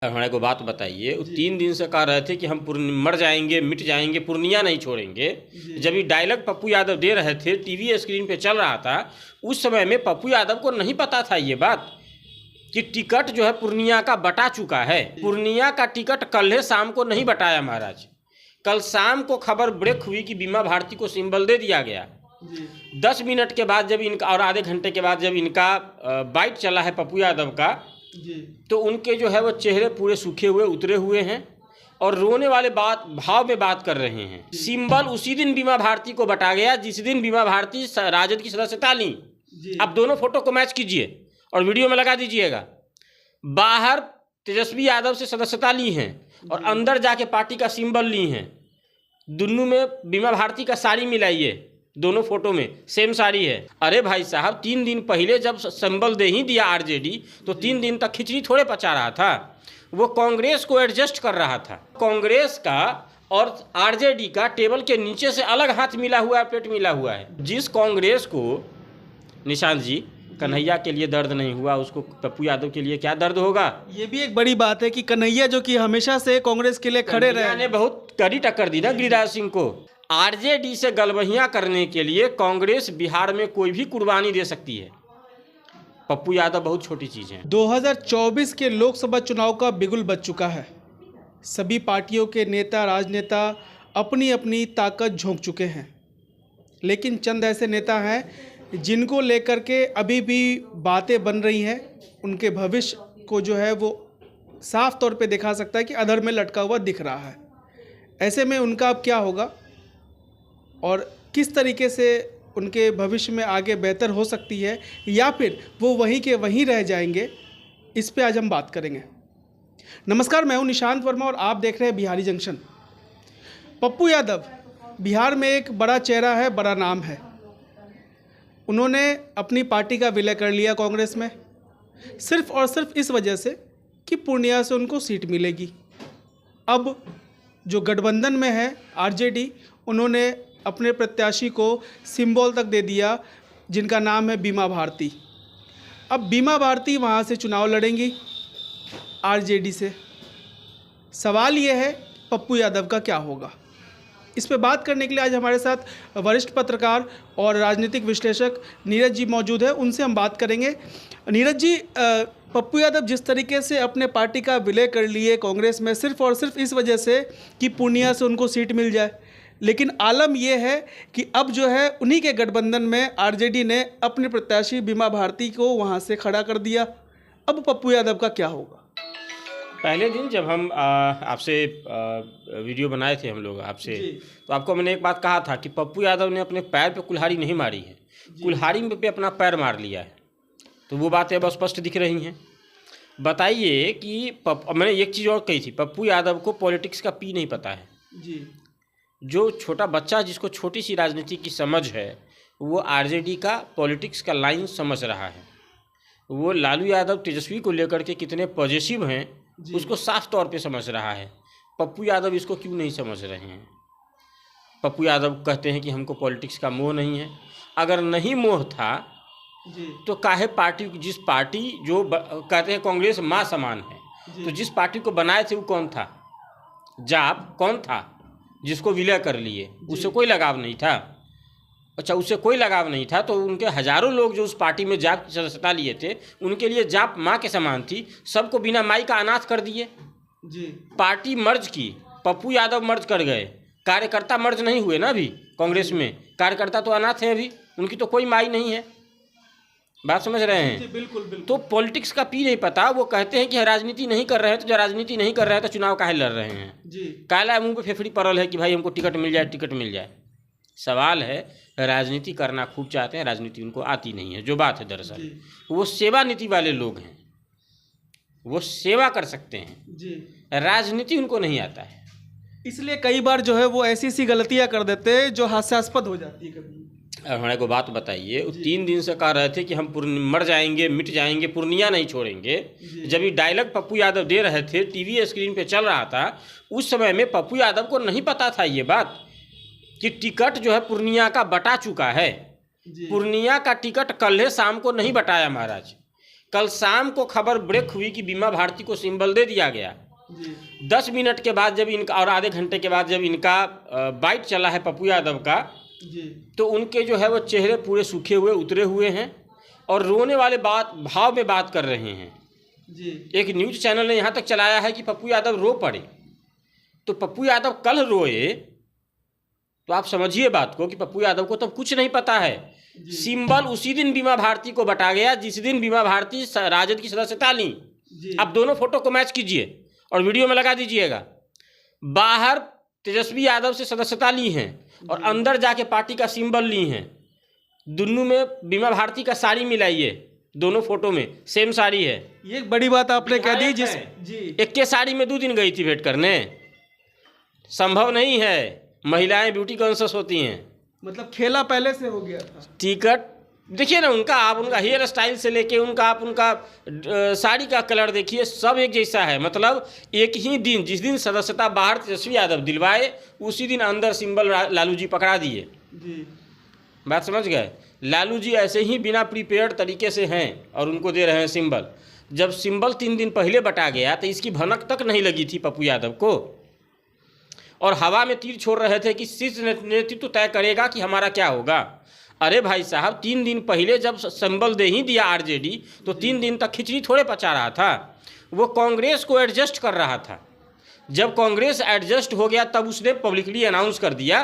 हमारे को बात बताइए, 3 दिन से कह रहे थे कि हम मर जाएंगे, मिट जाएंगे, पूर्णिया नहीं छोड़ेंगे। जब ये डायलॉग पप्पू यादव दे रहे थे, टीवी स्क्रीन पे चल रहा था, उस समय में पप्पू यादव को नहीं पता था ये बात कि टिकट जो है पूर्णिया का बटा चुका है। पूर्णिया का टिकट कल शाम को नहीं बटाया महाराज। कल शाम को खबर ब्रेक हुई कि बीमा भारती को सिंबल दे दिया गया। 10 मिनट के बाद जब इनका और आधे घंटे के बाद जब इनका बाइट चला है पप्पू यादव का, तो उनके जो है वो चेहरे पूरे सूखे हुए उतरे हुए हैं और रोने वाले भाव में बात कर रहे हैं। सिंबल उसी दिन बीमा भारती को बटा गया जिस दिन बीमा भारती राजद की सदस्यता ली। आप दोनों फोटो को मैच कीजिए और वीडियो में लगा दीजिएगा। बाहर तेजस्वी यादव से सदस्यता ली हैं और अंदर जाके पार्टी का सिंबल ली हैं। दोनों में बीमा भारती का साड़ी मिलाइए, दोनों फोटो में सेम साड़ी है। अरे भाई साहब, 3 दिन पहले जब सिंबल दे ही दिया आरजेडी, तो 3 दिन तक खिचड़ी थोड़े पचा रहा था, वो कांग्रेस को एडजस्ट कर रहा था। कांग्रेस का और आरजेडी का टेबल के नीचे से अलग हाथ मिला हुआ है, पेट मिला हुआ है। जिस कांग्रेस को निशांत जी कन्हैया के लिए दर्द नहीं हुआ, उसको पप्पू यादव के लिए क्या दर्द होगा। ये भी एक बड़ी बात है कि कन्हैया जो कि हमेशा से कांग्रेस के लिए खड़े रहे, ने बहुत कड़ी टक्कर दी ना गिरिराज सिंह को। आरजेडी से गलबहियां करने के लिए कांग्रेस बिहार में कोई भी कुर्बानी दे सकती है। पप्पू यादव बहुत छोटी चीज है। 2024 के लोकसभा चुनाव का बिगुल बज चुका है। सभी पार्टियों के नेता राजनेता अपनी अपनी ताकत झोंक चुके हैं, लेकिन चंद ऐसे नेता हैं जिनको लेकर के अभी भी बातें बन रही हैं। उनके भविष्य को जो है वो साफ तौर पे दिखा सकता है कि अधर में लटका हुआ दिख रहा है। ऐसे में उनका अब क्या होगा और किस तरीके से उनके भविष्य में आगे बेहतर हो सकती है, या फिर वो वहीं के वहीं रह जाएंगे, इस पे आज हम बात करेंगे। नमस्कार, मैं हूं निशांत वर्मा और आप देख रहे हैं बिहारी जंक्शन। पप्पू यादव बिहार में एक बड़ा चेहरा है, बड़ा नाम है। उन्होंने अपनी पार्टी का विलय कर लिया कांग्रेस में, सिर्फ और सिर्फ इस वजह से कि पूर्णिया से उनको सीट मिलेगी। अब जो गठबंधन में है आरजेडी, उन्होंने अपने प्रत्याशी को सिंबल तक दे दिया जिनका नाम है बीमा भारती। अब बीमा भारती वहाँ से चुनाव लड़ेंगी आरजेडी से। सवाल ये है पप्पू यादव का क्या होगा। इस पे बात करने के लिए आज हमारे साथ वरिष्ठ पत्रकार और राजनीतिक विश्लेषक नीरज जी मौजूद है। उनसे हम बात करेंगे। नीरज जी, पप्पू यादव जिस तरीके से अपने पार्टी का विलय कर लिए कांग्रेस में, सिर्फ और सिर्फ इस वजह से कि पूर्णिया से उनको सीट मिल जाए, लेकिन आलम यह है कि अब जो है उन्हीं के गठबंधन में आरजेडी ने अपने प्रत्याशी बीमा भारती को वहां से खड़ा कर दिया। अब पप्पू यादव का क्या होगा। पहले दिन जब हम आपसे वीडियो बनाए थे हम लोग आपसे, तो आपको मैंने एक बात कहा था कि पप्पू यादव ने अपने पैर पे कुल्हाड़ी नहीं मारी है, कुल्हाड़ी पे अपना पैर मार लिया है। तो वो बातें अब स्पष्ट दिख रही हैं। बताइए कि मैंने एक चीज़ और कही थी, पप्पू यादव को पॉलिटिक्स का पी नहीं पता है जी। जो छोटा बच्चा जिसको छोटी सी राजनीति की समझ है, वो आरजेडी का पॉलिटिक्स का लाइन समझ रहा है। वो लालू यादव तेजस्वी को लेकर के कितने पॉजिटिव हैं उसको साफ तौर पे समझ रहा है। पप्पू यादव इसको क्यों नहीं समझ रहे हैं। पप्पू यादव कहते हैं कि हमको पॉलिटिक्स का मोह नहीं है। अगर नहीं मोह था तो काहे पार्टी, जिस पार्टी जो कहते हैं कांग्रेस माँ समान है, तो जिस पार्टी को बनाए थे वो कौन था, जाप कौन था जिसको विलय कर लिए, उससे कोई लगाव नहीं था। अच्छा, उससे कोई लगाव नहीं था तो उनके हजारों लोग जो उस पार्टी में जाप की सदस्यता लिए थे, उनके लिए जाप माँ के समान थी। सबको बिना माई का अनाथ कर दिए जी। पार्टी मर्ज की, पप्पू यादव मर्ज कर गए, कार्यकर्ता मर्ज नहीं हुए ना। अभी कांग्रेस में कार्यकर्ता तो अनाथ है, अभी उनकी तो कोई माई नहीं है। बात समझ रहे हैं। बिल्कुल बिल्कुल। तो पॉलिटिक्स का पी नहीं पता। वो कहते हैं कि राजनीति नहीं कर रहे हैं, तो जो राजनीति नहीं कर रहे हैं तो चुनाव काहे लड़ रहे हैं जी। काला मुंह पे फेफड़ी पड़ल है कि भाई हमको टिकट मिल जाए, टिकट मिल जाए। सवाल है, राजनीति करना खूब चाहते हैं, राजनीति उनको आती नहीं है। जो बात है दरअसल वो सेवा नीति वाले लोग हैं, वो सेवा कर सकते हैं जी, राजनीति उनको नहीं आता है। इसलिए कई बार जो है वो ऐसी सी गलतियां कर देते हैं जो हास्यास्पद हो जाती है कभी। हमारे को बात बताइए, 3 दिन से कह रहे थे कि हम मर जाएंगे, मिट जाएंगे, पूर्णिया नहीं छोड़ेंगे। जब ये डायलॉग पप्पू यादव दे रहे थे, टीवी स्क्रीन पे चल रहा था, उस समय में पप्पू यादव को नहीं पता था ये बात कि टिकट जो है पूर्णिया का बटा चुका है। पूर्णिया का टिकट कल शाम को नहीं बटाया महाराज। कल शाम को खबर ब्रेक हुई कि बीमा भारती को सिंबल दे दिया गया। जी 10 मिनट के बाद जब इनका और आधे घंटे के बाद जब इनका बाइट चला है पप्पू यादव का, जी तो उनके जो है वो चेहरे पूरे सूखे हुए उतरे हुए हैं और रोने वाले भाव में बात कर रहे हैं। जी एक न्यूज़ चैनल ने यहाँ तक चलाया है कि पप्पू यादव रो पड़े। तो पप्पू यादव कल रोए तो आप समझिए बात को कि पप्पू यादव को तो कुछ नहीं पता है। सिंबल उसी दिन बीमा भारती को बटा गया जिस दिन बीमा भारती राजद की सदस्यता ली। आप दोनों फोटो को मैच कीजिए और वीडियो में लगा दीजिएगा। बाहर तेजस्वी यादव से सदस्यता ली हैं और अंदर जाके पार्टी का सिंबल ली हैं। दोनों में बीमा भारती का साड़ी मिलाइए, दोनों फोटो में सेम साड़ी है। ये एक बड़ी बात आपने कह दी। जिस जी एक के साड़ी में 2 दिन गई थी भेंट करने, संभव नहीं है। महिलाएं ब्यूटी कॉन्शियस होती हैं। मतलब खेला पहले से हो गया था। टिकट देखिए ना उनका, आप उनका हेयर स्टाइल से लेके आप उनका साड़ी का कलर देखिए, सब एक जैसा है। मतलब एक ही दिन, जिस दिन सदस्यता बाहर तेजस्वी यादव दिलवाए उसी दिन अंदर सिंबल लालू जी पकड़ा दिए। जी बात समझ गए। लालू जी ऐसे ही बिना प्रीपेयर्ड तरीके से हैं और उनको दे रहे हैं सिंबल। जब सिंबल 3 दिन पहले बटा गया तो इसकी भनक तक नहीं लगी थी पप्पू यादव को, और हवा में तीर छोड़ रहे थे कि शीर्ष नेतृत्व तय करेगा कि हमारा क्या होगा। अरे भाई साहब, 3 दिन पहले जब सिंबल दे ही दिया आरजेडी तो 3 दिन तक खिचड़ी थोड़े पचा रहा था, वो कांग्रेस को एडजस्ट कर रहा था। जब कांग्रेस एडजस्ट हो गया तब उसने पब्लिकली अनाउंस कर दिया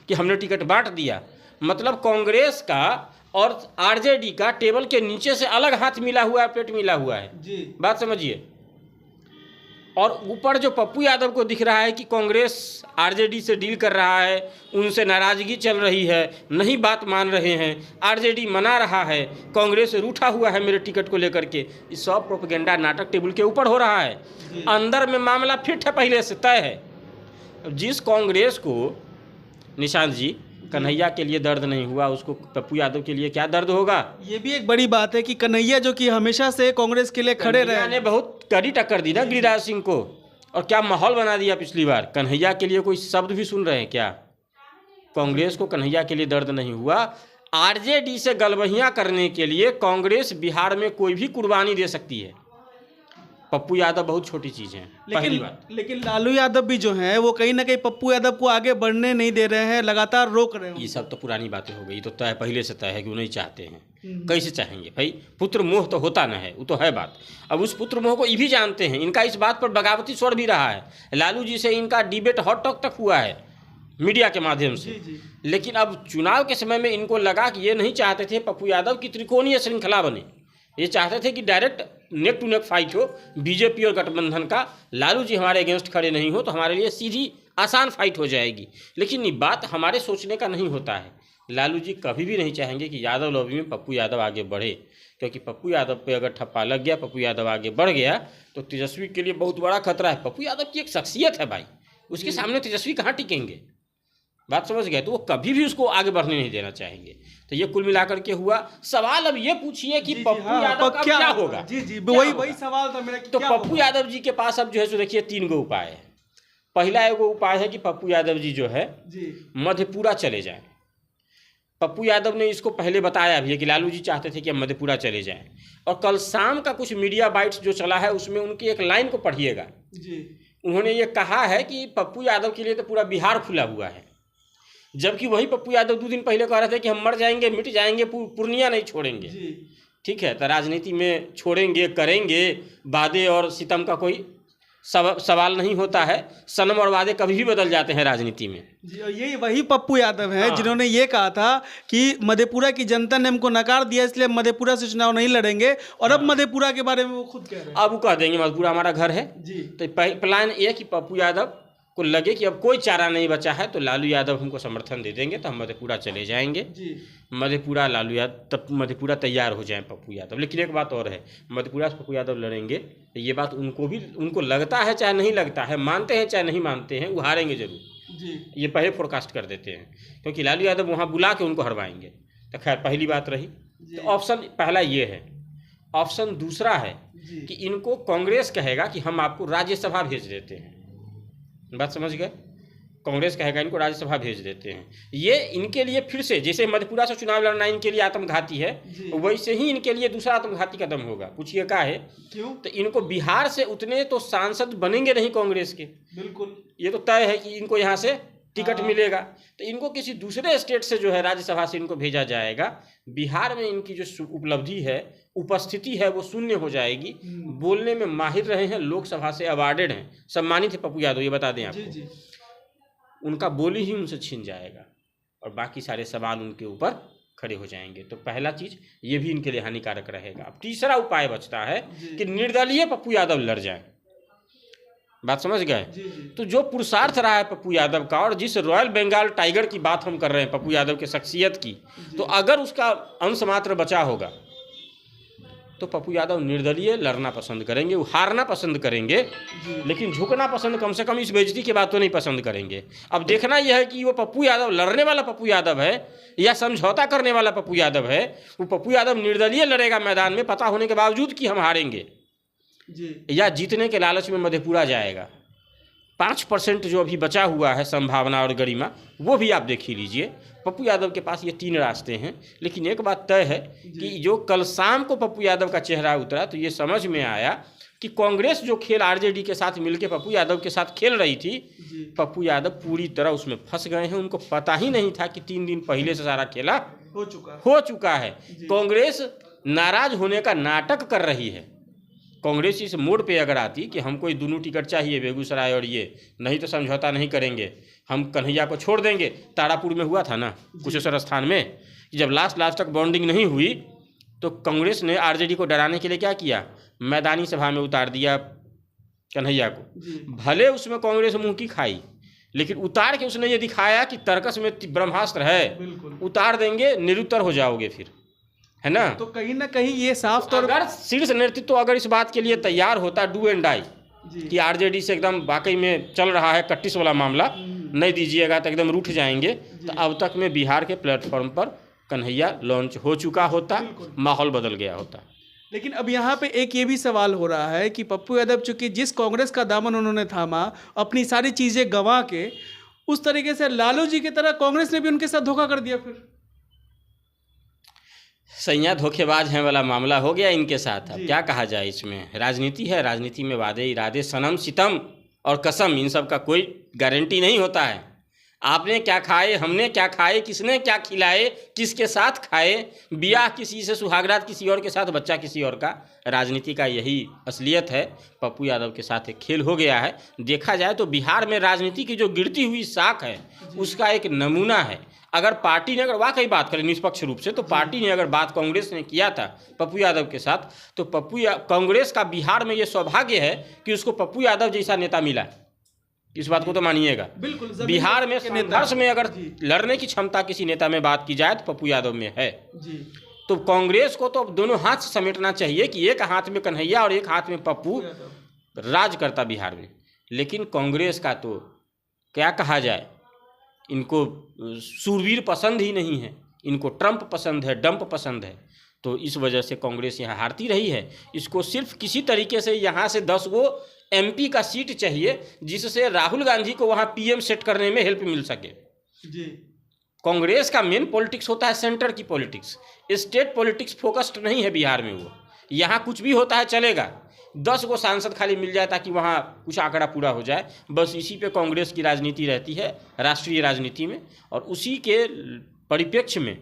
कि हमने टिकट बांट दिया। मतलब कांग्रेस का और आरजेडी का टेबल के नीचे से अलग हाथ मिला हुआ है, प्लेट मिला हुआ है। जी बात समझिए। और ऊपर जो पप्पू यादव को दिख रहा है कि कांग्रेस आरजेडी से डील कर रहा है, उनसे नाराजगी चल रही है, नहीं बात मान रहे हैं, आरजेडी मना रहा है, कांग्रेस रूठा हुआ है मेरे टिकट को लेकर के, ये सब प्रोपेगेंडा नाटक टेबल के ऊपर हो रहा है। अंदर में मामला फिट है, पहले से तय है। जिस कांग्रेस को निशांत जी कन्हैया के लिए दर्द नहीं हुआ, उसको पप्पू यादव के लिए क्या दर्द होगा। ये भी एक बड़ी बात है कि कन्हैया जो कि हमेशा से कांग्रेस के लिए खड़े रहे, ने बहुत कड़ी टक्कर दी ना गिरिराज सिंह को, और क्या माहौल बना दिया पिछली बार। कन्हैया के लिए कोई शब्द भी सुन रहे हैं क्या? कांग्रेस को कन्हैया के लिए दर्द नहीं हुआ। आरजेडी से गलबहियां करने के लिए कांग्रेस बिहार में कोई भी कुर्बानी दे सकती है। पप्पू यादव बहुत छोटी चीज़ है, पहली बात। लेकिन लालू यादव भी जो हैं वो कहीं ना कहीं पप्पू यादव को आगे बढ़ने नहीं दे रहे हैं, लगातार रोक रहे हैं। ये सब तो पुरानी बातें हो गई, तो तय पहले से तय है कि वो नहीं चाहते हैं। कैसे चाहेंगे भाई? पुत्र मोह तो होता न है, वो तो है बात। अब उस पुत्र मोह को ये भी जानते हैं। इनका इस बात पर बगावती स्वर भी रहा है। लालू जी से इनका डिबेट हॉट टॉक तक हुआ है मीडिया के माध्यम से। लेकिन अब चुनाव के समय में इनको लगा कि ये नहीं चाहते थे पप्पू यादव की त्रिकोणीय श्रृंखला बने। ये चाहते थे कि direct neck to neck fight हो बीजेपी और गठबंधन का। लालू जी हमारे अगेंस्ट खड़े नहीं हो तो हमारे लिए सीधी आसान फाइट हो जाएगी। लेकिन ये बात हमारे सोचने का नहीं होता है। लालू जी कभी भी नहीं चाहेंगे कि यादव लॉबी में पप्पू यादव आगे बढ़े, क्योंकि पप्पू यादव पे अगर ठप्पा लग गया, पप्पू यादव आगे बढ़ गया तो तेजस्वी के लिए बहुत बड़ा खतरा है। पप्पू यादव की एक शख्सियत है भाई, उसके सामने तेजस्वी कहाँ टिकेंगे? बात समझ गए। तो वो कभी भी उसको आगे बढ़ने नहीं देना चाहेंगे। तो ये कुल मिलाकर के हुआ। सवाल अब ये पूछिए कि पप्पू यादव का क्या होगा? जी वही सवाल था मेरा। तो पप्पू यादव जी के पास अब जो है सो देखिए 3 गो उपाय है। पहला एगो उपाय है कि पप्पू यादव जी जो है मधेपुरा चले जाएं। पप्पू यादव ने इसको पहले बताया भी है कि लालू जी चाहते थे कि हम मधेपुरा चले जाएं। और कल शाम का कुछ मीडिया बाइट्स जो चला है उसमें उनकी एक लाइन को पढ़िएगा। उन्होंने ये कहा है कि पप्पू यादव के लिए तो पूरा बिहार खुला हुआ है, जबकि वही पप्पू यादव 2 दिन पहले कह रहे थे कि हम मर जाएंगे, मिट जाएंगे, पूर्णिया नहीं छोड़ेंगे। ठीक है, तो राजनीति में छोड़ेंगे करेंगे, वादे और सितम का कोई सवाल नहीं होता है। सनम और वादे कभी भी बदल जाते हैं राजनीति में। जी, और यही वही पप्पू यादव हैं जिन्होंने ये कहा था कि मधेपुरा की जनता ने हमको नकार दिया, इसलिए मधेपुरा से चुनाव नहीं लड़ेंगे। और अब मधेपुरा के बारे में वो खुद कह रहे हैं। अब वो कह देंगे मधेपुरा हमारा घर है। तो प्लान ये कि पप्पू यादव को लगे कि अब कोई चारा नहीं बचा है तो लालू यादव हमको समर्थन दे देंगे तो हम मधेपुरा चले जाएंगे। मधेपुरा लालू यादव, तब मधेपुरा तैयार हो जाए पप्पू यादव। लेकिन एक बात और है, मधेपुरा से पप्पू यादव लड़ेंगे तो ये बात उनको लगता है चाहे नहीं लगता है, मानते हैं चाहे नहीं मानते हैं, वो हारेंगे जरूर। ये पहले फोरकास्ट कर देते हैं, क्योंकि लालू यादव वहाँ बुला के उनको हरवाएंगे। तो खैर पहली बात रही। तो ऑप्शन पहला ये है। ऑप्शन दूसरा है कि इनको कांग्रेस कहेगा कि हम आपको राज्यसभा भेज देते हैं। बात समझ गए? कांग्रेस कहेगा इनको राज्यसभा भेज देते हैं। ये इनके लिए फिर से जैसे मधेपुरा से चुनाव लड़ना इनके लिए आत्मघाती है, वैसे ही इनके लिए दूसरा आत्मघाती कदम होगा। पूछिए क्या है? क्यों? तो इनको बिहार से उतने तो सांसद बनेंगे नहीं कांग्रेस के, बिल्कुल ये तो तय है कि इनको यहाँ से टिकट मिलेगा, तो इनको किसी दूसरे स्टेट से जो है राज्यसभा से इनको भेजा जाएगा। बिहार में इनकी जो उपलब्धि है, उपस्थिति है, वो शून्य हो जाएगी। बोलने में माहिर रहे हैं, लोकसभा से अवार्डेड हैं, सम्मानित है पप्पू यादव, ये बता दें आपको। उनका बोली ही उनसे छीन जाएगा और बाकी सारे सवाल उनके ऊपर खड़े हो जाएंगे। तो पहला चीज ये भी इनके लिए हानिकारक रहेगा। अब तीसरा उपाय बचता है कि निर्दलीय पप्पू यादव लड़ जाए। बात समझ गए? तो जो पुरुषार्थ रहा है पप्पू यादव का, और जिस रॉयल बंगाल टाइगर की बात हम कर रहे हैं पप्पू यादव के शख्सियत की, तो अगर उसका अंश मात्र बचा होगा तो पप्पू यादव निर्दलीय लड़ना पसंद करेंगे, वो हारना पसंद करेंगे, लेकिन झुकना पसंद, कम से कम इस बेइज्जती की बात तो नहीं पसंद करेंगे। अब देखना यह है कि वो पप्पू यादव लड़ने वाला पप्पू यादव है या समझौता करने वाला पप्पू यादव है। वो पप्पू यादव निर्दलीय लड़ेगा मैदान में, पता होने के बावजूद कि हम हारेंगे, या जीतने के लालच में मधेपुरा जाएगा। 5% जो अभी बचा हुआ है संभावना और गरिमा, वो भी आप देख ही लीजिए। पप्पू यादव के पास ये 3 रास्ते हैं, लेकिन एक बात तय है कि जो कल शाम को पप्पू यादव का चेहरा उतरा तो ये समझ में आया कि कांग्रेस जो खेल आरजेडी के साथ मिलकर पप्पू यादव के साथ खेल रही थी, पप्पू यादव पूरी तरह उसमें फंस गए हैं। उनको पता ही नहीं था कि 3 दिन पहले से सारा खेला हो चुका है। कांग्रेस नाराज होने का नाटक कर रही है। कांग्रेस इस मोड़ पे अगर आती कि हमको ये दोनों टिकट चाहिए, बेगूसराय और ये, नहीं तो समझौता नहीं करेंगे, हम कन्हैया को छोड़ देंगे। तारापुर में हुआ था ना कुशेश्वर स्थान में, कि जब लास्ट तक बॉन्डिंग नहीं हुई तो कांग्रेस ने आरजेडी को डराने के लिए क्या किया, मैदानी सभा में उतार दिया कन्हैया को। भले उसमें कांग्रेस मुंह की खाई, लेकिन उतार के उसने ये दिखाया कि तर्कस में ब्रह्मास्त्र है, उतार देंगे, निरुत्तर हो जाओगे फिर, है ना। तो कहीं ना कहीं ये साफ तौर अगर शीर्ष नेतृत्व अगर इस बात के लिए तैयार होता, डू एंड डाई, कि आरजेडी से एकदम वाकई में चल रहा है कट्टिस वाला मामला, नहीं दीजिएगा तो एकदम रूठ जाएंगे, तो अब तक में बिहार के प्लेटफॉर्म पर कन्हैया लॉन्च हो चुका होता, माहौल बदल गया होता। लेकिन अब यहाँ पे एक ये भी सवाल हो रहा है कि पप्पू यादव चूंकि जिस कांग्रेस का दामन उन्होंने थामा, अपनी सारी चीज़ें गंवा के, उस तरीके से लालू जी की तरह कांग्रेस ने भी उनके साथ धोखा कर दिया। फिर सैया धोखेबाज हैं वाला मामला हो गया इनके साथ। अब क्या कहा जाए, इसमें राजनीति है, राजनीति में वादे इरादे, सनम सितम और कसम, इन सब का कोई गारंटी नहीं होता है। आपने क्या खाए, हमने क्या खाए, किसने क्या खिलाए, किसके साथ खाए, ब्याह किसी से, सुहागरात किसी और के साथ, बच्चा किसी और का। राजनीति का यही असलियत है। पप्पू यादव के साथ एक खेल हो गया है। देखा जाए तो बिहार में राजनीति की जो गिरती हुई साख है उसका एक नमूना है। अगर पार्टी ने अगर वाकई बात करें निष्पक्ष रूप से, तो पार्टी ने अगर बात कांग्रेस ने किया था पप्पू यादव के साथ, तो कांग्रेस का बिहार में ये सौभाग्य है कि उसको पप्पू यादव जैसा नेता मिला। इस बात को तो मानिएगा। बिल्कुल, बिहार में संघर्ष में अगर लड़ने की क्षमता किसी नेता में बात की जाए तो पप्पू यादव में है। तो कांग्रेस को तो दोनों हाथ से समेटना चाहिए कि एक हाथ में कन्हैया और एक हाथ में पप्पू राज करता बिहार में। लेकिन कांग्रेस का तो क्या कहा जाए, इनको सूरवीर पसंद ही नहीं है, इनको ट्रंप पसंद है, डंप पसंद है। तो इस वजह से कांग्रेस यहाँ हारती रही है। इसको सिर्फ किसी तरीके से यहाँ से 10 गो एमपी का सीट चाहिए जिससे राहुल गांधी को वहाँ पीएम सेट करने में हेल्प मिल सके। कांग्रेस का मेन पॉलिटिक्स होता है सेंटर की पॉलिटिक्स, स्टेट पॉलिटिक्स फोकस्ड नहीं है बिहार में। वो यहाँ कुछ भी होता है चलेगा, 10 गो सांसद खाली मिल जाए ताकि वहाँ कुछ आंकड़ा पूरा हो जाए, बस इसी पे कांग्रेस की राजनीति रहती है राष्ट्रीय राजनीति में। और उसी के परिप्रेक्ष्य में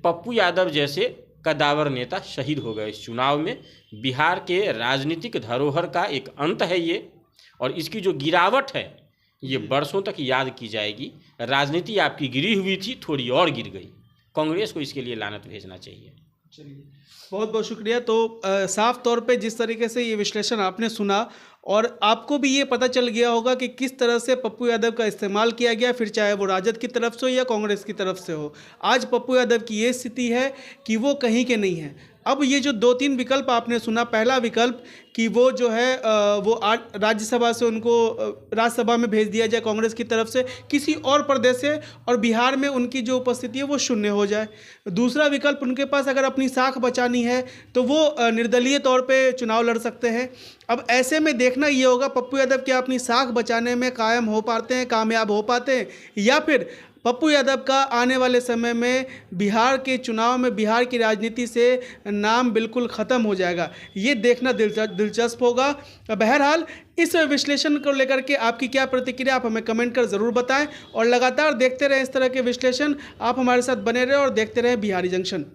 पप्पू यादव जैसे कदावर नेता शहीद हो गए इस चुनाव में। बिहार के राजनीतिक धरोहर का एक अंत है ये, और इसकी जो गिरावट है ये बरसों तक याद की जाएगी। राजनीति आपकी गिरी हुई थी, थोड़ी और गिर गई। कांग्रेस को इसके लिए लानत भेजना चाहिए। चलिए, बहुत बहुत शुक्रिया। तो साफ तौर पे जिस तरीके से ये विश्लेषण आपने सुना, और आपको भी ये पता चल गया होगा कि किस तरह से पप्पू यादव का इस्तेमाल किया गया, फिर चाहे वो राजद की तरफ से हो या कांग्रेस की तरफ से हो। आज पप्पू यादव की ये स्थिति है कि वो कहीं के नहीं है। अब ये जो 2-3 विकल्प आपने सुना, पहला विकल्प कि वो जो है वो राज्यसभा से उनको राज्यसभा में भेज दिया जाए कांग्रेस की तरफ से किसी और प्रदेश से, और बिहार में उनकी जो उपस्थिति है वो शून्य हो जाए। दूसरा विकल्प, उनके पास अगर अपनी साख बचानी है तो वो निर्दलीय तौर पे चुनाव लड़ सकते हैं। अब ऐसे में देखना ये होगा पप्पू यादव क्या अपनी साख बचाने में कायम हो पाते हैं, कामयाब हो पाते हैं, या फिर पप्पू यादव का आने वाले समय में बिहार के चुनाव में बिहार की राजनीति से नाम बिल्कुल ख़त्म हो जाएगा। ये देखना दिलचस्प होगा। बहरहाल इस विश्लेषण को लेकर के आपकी क्या प्रतिक्रिया, आप हमें कमेंट कर ज़रूर बताएं और लगातार देखते रहें इस तरह के विश्लेषण। आप हमारे साथ बने रहें और देखते रहें बिहारी जंक्शन।